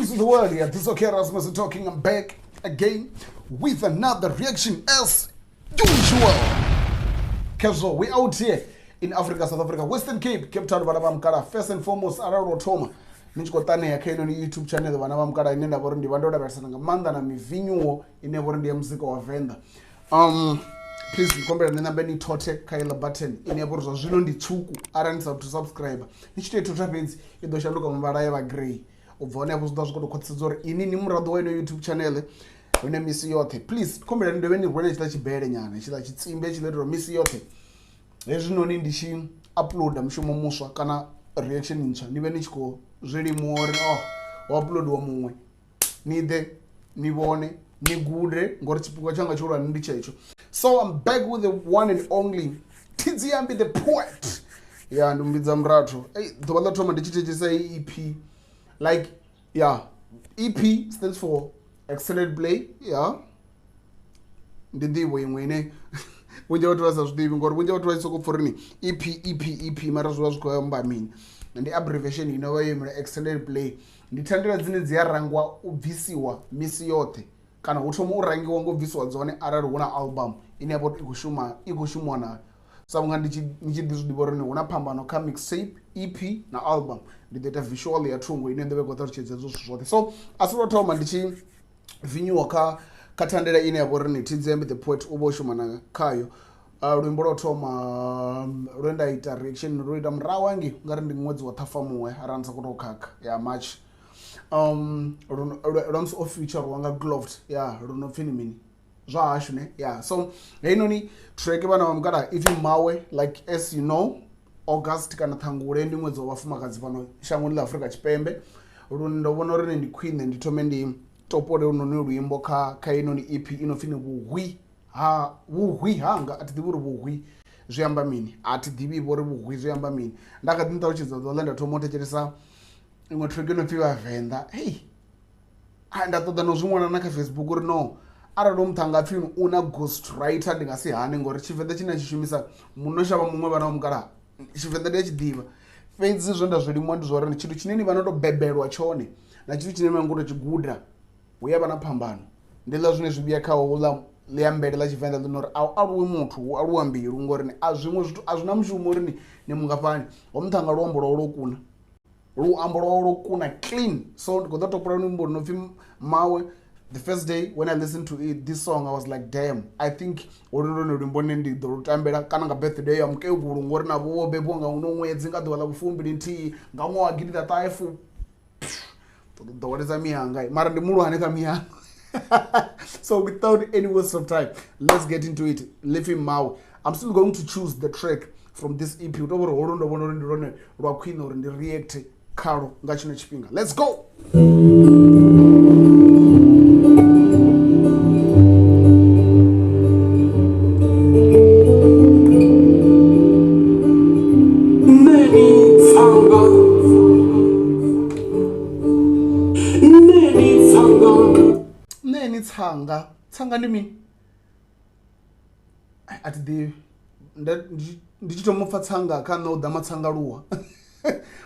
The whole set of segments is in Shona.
Peace of the world, yeah. This is okay, Rasmus talking. I'm back again with another reaction as usual. Casual, we out here in Africa, South Africa, Western Cape, Cape Town, Vhalavhali. First and foremost, ralo thoma. Nichikotane ya kaino ni YouTube channel Vhalavhali inenda borundi vandoda vasananga manda na mivinyo ine borundi ya muzika wa Venda. Please nikombera nenambe ni tote kaila button ine boruzo zvino nditsuku aranisa to subscribe. Nichite tutapedzi idoshanduka mavara ya grey. Vhone hapo zvidazvikoto kotsedzora ini ni murado wenu YouTube channel une misi yothe. Please kombera ndevhe ni rwene chita chibhere nyana chita chitsimbe chiletero misi yothe. Hezvinoni ndichi uploada mushomo muswa kana reaction ntsva nive nichiko zviri muori upload wa mumwe nide nivone nigude ngori chipikwa changa chorwa ndichecho. So I'm back with the one and only Thidziambi the poet. Yeah, ndumbidza murato. Hey, dhoba la thoma ndichitechesa EP. Like, yeah, EP stands for excellent play, yeah. Ndidhivo imwene. Wenja watu wasa zvidhivi ngori wenja watu waisoko forini EP mara zvazvikwa mbamini. Ndi abbreviation inova yemira excellent play. Nditandira dzine dziyarangwa ubvisiwa misi yothe. Kana utomo urangiwa ngobvisiwa dzone arari una album ine yapo ikushumwa nayo. So I'm going to una pambano ka mixtape, EP na album. Ndideta visually ya tungu ine ndebe kotaro chezezo zvote. So asuro thoma ndichi vinyo katandera ine yapo Thidziambi the poet uboshuma na kayo. Rwimbo ro thoma rwenda ita reaction rwenda mrawangi ngari ndi mwedzi wa Thafamuwe aranza kutokaka ya March. Rums of feature wanga gloved yeah runo finimini. Yeah, so ni track vana vamukada if Mmawe, like as you know, August kana thangule ndi mwedzi wa vafumakadzi pano shango la Africa chipembe ndovona uri ndi queen ndithome ndi topole unoni rwimbo ka inoni EP inofine vuhwi hanga atidhivuri vuhwi zviamba mini atidhivi vori vuhwi zviamba mini ndakadintaruchidza dzolanda tomotecheresa imwe track inopfiwa Venda hey ndatoda nozvimwana naka Facebook uri no arado mutanga pfino una ghostwriter ndingasi hane ngori chivenda china chishumisa munoshava mumwe vana vamukara chivenda ndechidhiva fedzi zvonda zvirimwa ndizvori ni chinhu chineni vanotobhebherwa chone na chinhu chine mangoto chigudha uya vana pambano ndila zvine zvibiya kawo leyambere la chivenda linori aruwe muthu aruwa mbiru ngori azvimwe zvitu azvina mushumo rini nemungapani wamutanga ruombo rwawo rokuna ruambo rwawo rokuna clean so ndigodotopura nimbo rinobvi Mmawe. The first day when I listened to this song, I was like, damn, I think kana birthday ya mkeguru ngori na bo bebo nga unomwedzi ngadwala bufumbi nti ngamwa wagirira taifu doweza miyanga mara ndi mulu haneka miyanga. So without any waste of time, let's get into it. Leave Mmawe. I'm still going to choose the track from this EP. Utoboro horondo bono ndi rwa queen or ndi react karo ngachino chipinga. Let's go. Tsanga ndimi ati ndichitomupfa tsanga kana uda matsangaluwa.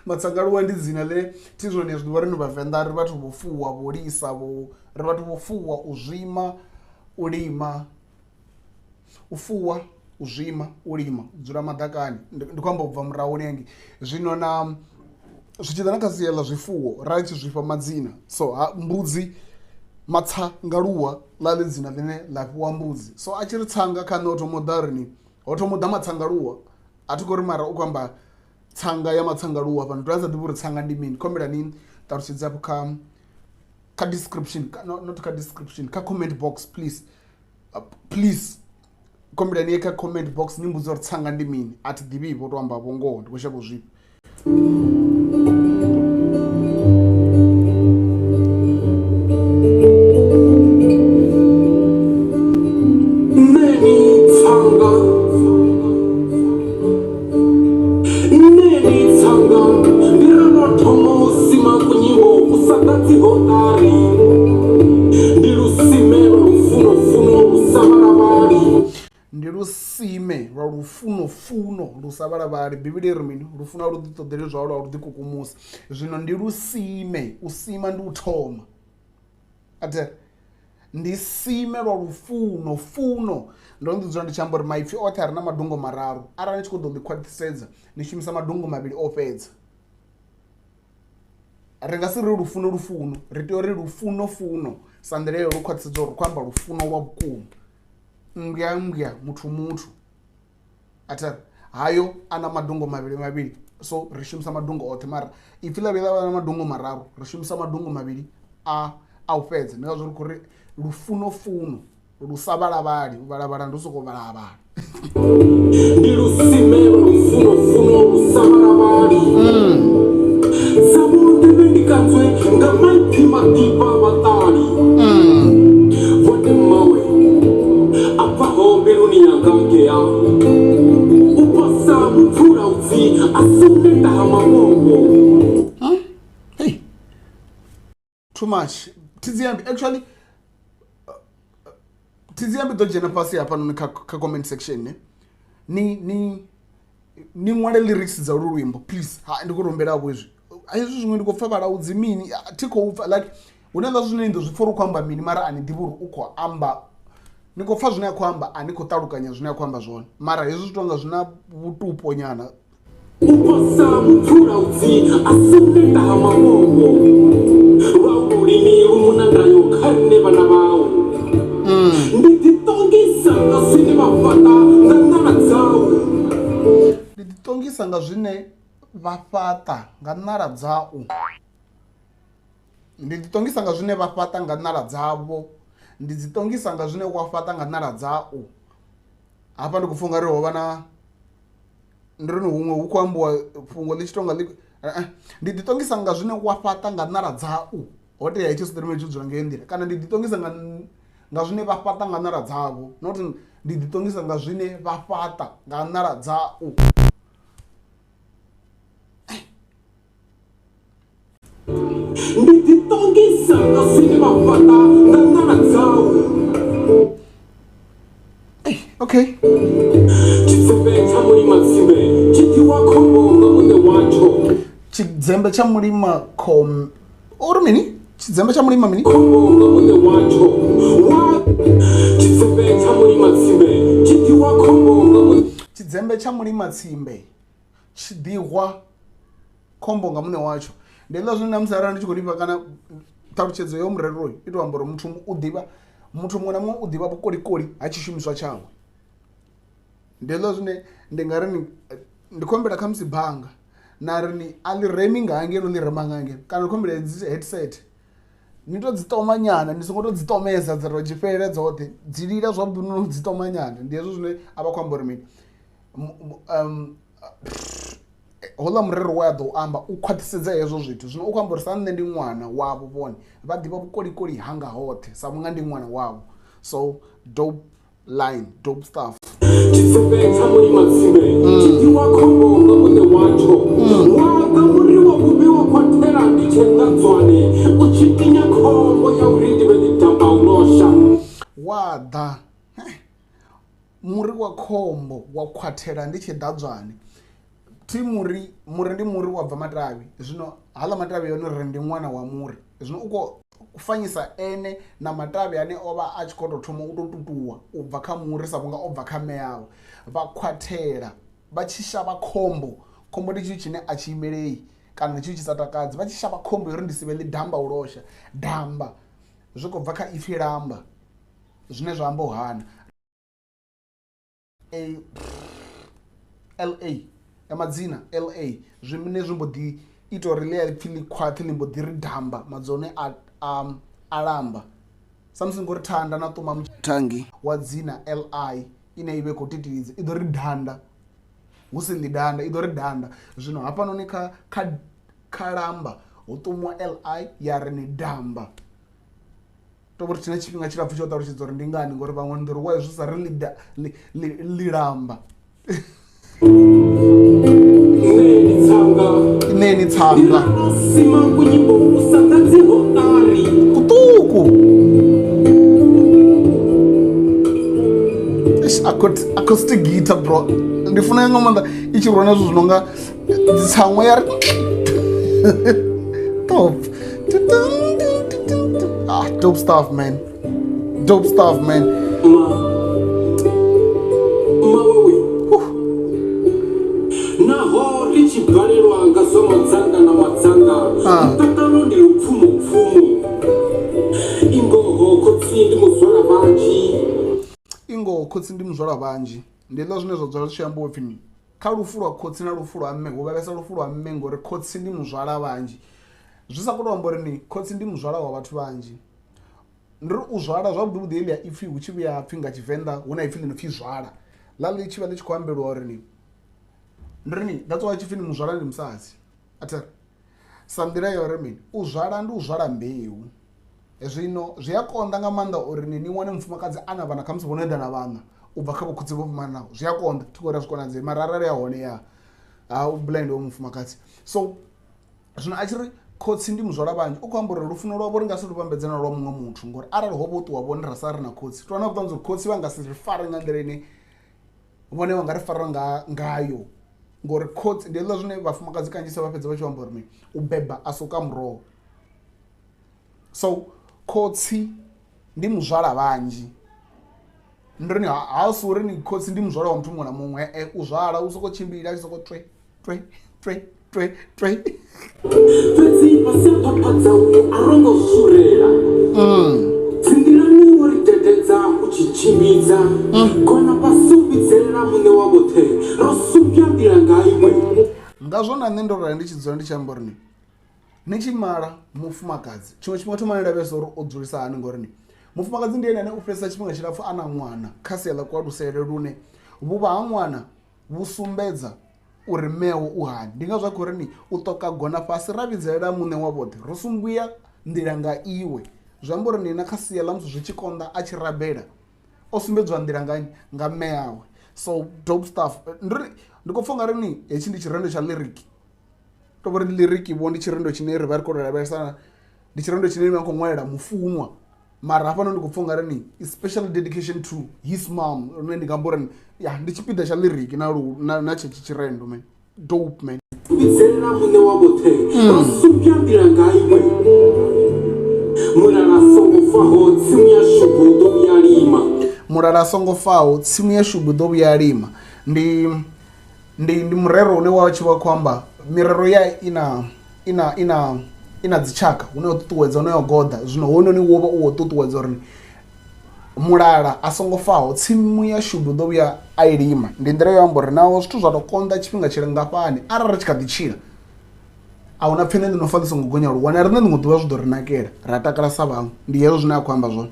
Matsangaluwa ndi dzina le tizvone zvidiwa rinhu vaVenda ri vatu vofuwa volisa ri vatu vofuwa uzvima ulima ufuwa uzvima ulima dzura madhakani ndikwamba kubva murawo nengi zvino na zvichida nakasiyela zvifuwo rachizvipa madzina so mbudzi matsangaluwa lale dzina line lapiwa mbudzi so achiri tsanga kana otomodarini otomoda matsangaluwa atikori mara ukwamba tsanga ya matsangaluwa pano toanza ndivuri tsanga ndimini kombera nini taruchidzapo ka description not ka description ka comment box please please kombera niye ka comment box nimbudza uri tsanga ndimini atidhivipo toamba vongoho ndikoshako zvipi. Sime, lufuno-funo lufuno-funo lusa vhalavhali bivhili ri mini lufuno a lu ḓi ṱoḓeli zwalo a lu ḓi kukumusa zwino ndi lusime u sima ndi u thoma ate ndi sime lwa lufuno-funo ndo ndi dzula ndi tshi amba uri maipfi oṱhe a re na madungo mararu arali ni tshi khou ḓo ḓi khwaṱhisedza ni shumisa madungo mavhili o fhedza ri nga si ri lufuno-lufuno ri tea uri lufuno-funo sa nḓila yo lu khwaṱhisedza uri ri khou amba lufuno lwa vhukuma ngea muthu ate hayo ana madungo mavhili so ri shumisa madungo oṱhe mara ipfi ḽa vhuya ḽa vha na madungo mararu ri shumisa madungo mavhili a u fhedza ndi ngazwo ri khou ri lufuno-funo lusa vhalavhali vhalavhala ndi u sokou vhalavhala ndi lusime lufuno-funo lusa vhalavhali Dzavho ndevhe ndi kanzwe nga maipfi madifha vhatali Vhone Mmawe abvaho mbiluni yanga ngea posa mupfulaudzi neta mavhovho hey too much Thidziambi actually Thidziambi ḓo dzhena fhasi hafhanoni kha comment section ni ṅwale lyrics dza ulu luimbo please ndi khou rumbelavho hezwi hezwi zwiṅwe ndi khou pfa vhalaudzi mini thi khou pfa like hu na nga zwine ni ḓo zwi pfa uri u khou amba mini mara a ni ḓivhi uri u khou amba ni khou pfa zwine a khou amba a ni khou ṱalukanya zwine a khou amba zwone mara hezwi zwi tou nga zwi na vhutupo nyana posa mupfulaudzi neta mavhovho Lwau lulimi lumuna ndayo kha nne vhana vhawe ndi ḓiṱongisa nga zwine vha fhaṱa nga ṋala dzau ndi ḓiṱongisa nga zwine vha fhaṱa nga ṋala dzau ndi ḓiṱongisa nga zwine vha fhaṱa nga ṋala dzavho ndi ḓiṱongisa nga zwine wa fhaṱa nga ṋala dzau hafha ndi khou pfha ungari ho vha na ndi rini huṅwe hu khou ambiwa fhungo ḽi tshi tonga ndi ḓiṱongisa nga zwine wa fhaṱa nga ṋala dzau ho tea hetsho siḓirime tshi dzula ngei nḓila kana ndi ḓiṱongisa nga zwine vha fhaṱa nga ṋala dzavho not ndi ḓiṱongisa nga zwine vha fhaṱa nga ṋala dzau ndi ḓiṱongisa nga zwine vha fhaṱa nga ṋala dzau okay tshidzembe tsha mulima tsimbe tshi ḓiwa khombo nga muṋe watsho tshidzembe tsha mulima uri mini tshidzembe tsha mulima mini khombo nga muṋe watsho tshidzembe tsha mulima tsimbe tshi ḓiwa khombo nga tshidzembe tsha mulima tsimbe tshi ḓiwa khombo nga muṋe watsho ndi hezwiḽa zwine namusi arali ndi tshi khou lifha kana ṱhalutshedzo yo mureroi i tou amba uri muthu muṅwe na muṅwe u ḓivha vhukolikoli ha tshishumiswa tshawe ndi hezwiḽa zwine ndi nga ri ndi khou humbela kha musi bannga na ri ni a ḽi remi nga hangei no ḽi rema nga hangei kana ndi khou humbela dzi headset ni tou dzi ṱoma nyana ni songo tou dzi ṱomesa dza tou tshifhelele dzoṱhe dzi lila zwavhuḓi no dzi ṱoma nyana ndi hezwo zwine a vha khou amba uri mini houḽa murero wa ya ḓo u amba u khwaṱhisedza hezwo zwithu zwino u khou amba uri sa nṋe ndi ṅwana wavho vhone vha ḓivha vhukolikoli hanga hoṱhe sa vhunga ndi ṅwana wavho so dope line dope stuff tshidzembe tsha mulima tsimbe tshi ḓiwa khombo nga muṋe watsho waga muri wa vhuvhi wa khwathela ndi tshendadzwane u tshi tinya khombo ya uri ndi vhe ḽi damba u losha waḓa muri wa khombo wa khwathela ndi tshiḓadzwane thi muri ndi muri wa bva matavhi zwino haḽa matavhi yone ri ndi ṅwana wa muri zwino u khou fanyisa ene na matavhi ane o vha a tshi khou tou thoma u tou tutuwa u bva kha muri sa vhunga o bva kha mme yawe vha khwathela vha tshi shavha khombo ndi tshithu tshine a tshi imelei kana tshithu tshi sa takadzi vha tshi shavha khombo uri ndi si vhe ḽi damba u losha damba zwi khou bva kha ipfhi lamba zwine zwa amba u hana la ya madzina la zwine zwi mbo ḓi ita uri ḽia pfhi ḽi khwaṱhe ḽi mbo ḓi ri damba madzone a lamba samusi ngori thanda na ṱuma mutangi wa dzina li ine i vhe khou titilidza i ḓo ri danda hu si ḽi danda i ḓo ri danda zwino hafhanoni kha lamba hu ṱumwa li ya ri ni damba to vhori thina tshifhinga tshilapfhu tsho ṱalutshedza uri ndi ngani ngori vhaṅwe ndi ri wa zwi sa ri ḽi lamba Nneyeni tsanga sima kunyimbo kusa dadziho tari kutuku acoustic guitar bro ndi funa nga maanḓa i tshi rwa na zwithu zwi no nga tsanga ya top. Dope stuff, man. Dope stuff, man. Mmawe naho richi balelwa nga zwa madzanga na madzanga mutakalo ndi lufuno-funo ingoho khotsi ndi muzwala vhanzhi ingoho khotsi ndi muzwala vhanzhi ndi ḽa zwine zwa dzula zwi tshi amba upfhi mini kha lufu lwa khotsi na lufu lwa mme hu vhavhesa lufu lwa mme ngori khotsi ndi muzwala vhanzhi zwi sa koto amba uri ni khotsi ndi muzwala wa vhathu vhanzhi ndi ri u zwala zwavhuḓi vhuḓi heḽi ya ipfhi hu tshi vhuya pfhi nga tshivenḓa hu na ipfhi ḽi no pfhi zwala ḽa ḽi tshi vha ḽi tshi khou ambeliwa uri ni ndi ri ni that's why tshipfhi ni muzwala ndi musadzi athari sa nḓila ya uri mini u zwala ndi u zwala mbeu zwino zwi a konḓa nga maanḓa uri ni wane mufumakadzi ana vhana khamusi vho no eḓana vhana u bva kha vhokhotsi vho fumanaho zwi a konḓa thi khou ri a zwi konadzei mara arali ya hone ya ha u blind wo mufumakadzi so zwino a tshi ri khotsi ndi muzwala vhanzhi u khou amba uri lufuno lwavho ri nga si lu vhambedzana lwa muṅwe muthu ngori arali ho vho ṱuwa vhone ra sa ri na khotsi tou na vhuṱanzi uri khotsi vha nga si ri fare nga nḓila ine vhone vha nga ri fara ngayo ngori khotsi ndi hezwiḽa zwine vhafumakadzi kanzhisa vha fhedza vha tshi amba uri u beba a soka muroho so khotsi ndi muzwala vhanzhi ndi rini ha si uri ni khotsi ndi muzwala wa muthu muṅwe na muṅwe u zwala u sokou tshimbila a tshi sokou twe fhedzi vhasiaphapha u a rongo surela dzindirani wo ri dededza u tshi tshimbidza kona pasumbidzela muṋe wa vhoṱhe ro sumbya nḓila ngaiwe ngazwo na nṋe ndo rali ndi tshi dzula ndi tshi amba uri ni tshi mala mufumakadzi tshiṅwe tshifhinga thoma ni lavhelesa uri o dzulisa hani ngori ni mufumakadzi ndi ene ane u fhedzesa tshifhinga tshilapfu a na ṅwana kha sia ḽa kualusele lune vhuvha ha ṅwana vhu sumbedza uri mewo u hani ndi nga zwa khou ri ni u ṱoka gona fhasi ra vhidzelela muṋe wa vhoṱhe ro sumbuya nḓila nga iwe zwi amba uri ni na kha sia ḽa musi zwi tshi konḓa a tshi rabela o sumbedziwa nḓila nga mme yawe so dope stuff ndi khou pfha nga ri ni hetshi ndi tshirendo tsha liriki to vhori liriki vho ndi tshirendo tshine ri vha ri khou lavhelesa ndi tshirendo tshine ni vha khou ṅwalela mufunwa mara hafhano ndi khou pfha nga ri ni special dedication to his mom lune ndi nga amba uri ya ndi tshipiḓa tsha liriki na tshetsho tshirendo man dope man vhidzelela muṋe wa vhoṱhe ro sumbya nḓila ngaiwe mulala songo faho tsimu ya shubu ḓo vhuya lima mulala songo faho tsimu ya shubu ḓo vhuya lima ndi murero une wa tshi vha khou amba mirero ya ina dzitshaka hune o ṱuṱuwedza hune o goḓa zwino hononi wo vha u wo ṱuṱuwedza uri mulala a songo faho tsimu ya shubu ḓo vhuya a i lima ndi nḓila yo amba uri naho zwithu zwa tou konḓa tshifhinga tshilingafhani arali ri tshi kha ḓi tshila a hu na pfhi nṋe ndi no fa ḽi songo gonya luwane riṋe ḽiṅwe ḓuvha zwi ḓo ri nakela ra takala sa vhaṅwe ndi hezwo zwine a khou amba zwone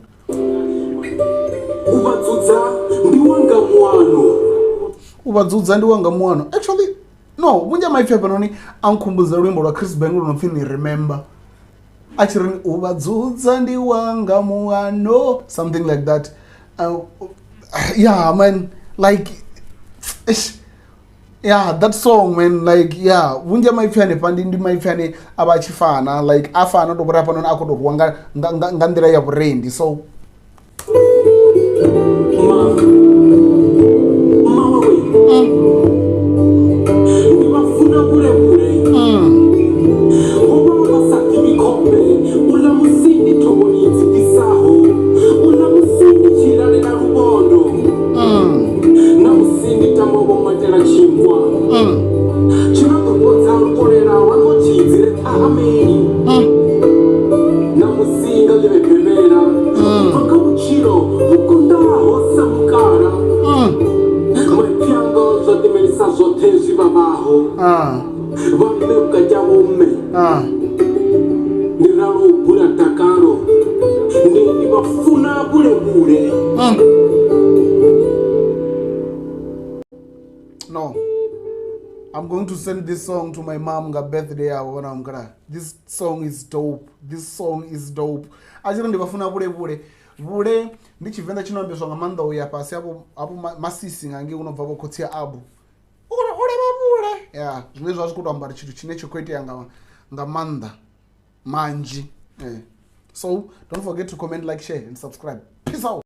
u vhadzudza ndi wanga muano u vhadzudza ndi wanga muano actually no vhunzhi ha maipfi hafhanoni a nkhumbudza luimbo lwa Chris Beng lu no pfhi ni remember a tshi ri u vhadzudza ndi wanga muano something like that yeah man like yeah that song man like yeah vhunzhi ha maipfi hanefha ndi maipfi ane a vha a tshi fana like a fana to vhori hafhanoni a khou tou rwiwa nga nḓila ya vhurendi so no, I'm going to send this song to my mom nga birthday yawo when I'm gonna. This song is dope. This song is dope. Achiri ndivafuna vule ndi Chivenḓa chinombeswa nga maanḓa uya fhasi hapo masisi ngange unobva vho khotsi ya abu ule vule yeah zwine zwa zwi khou amba tshithu tshine tsho khou itea nga maanḓa manzhi so don't forget to comment, like, share and subscribe. Peace out.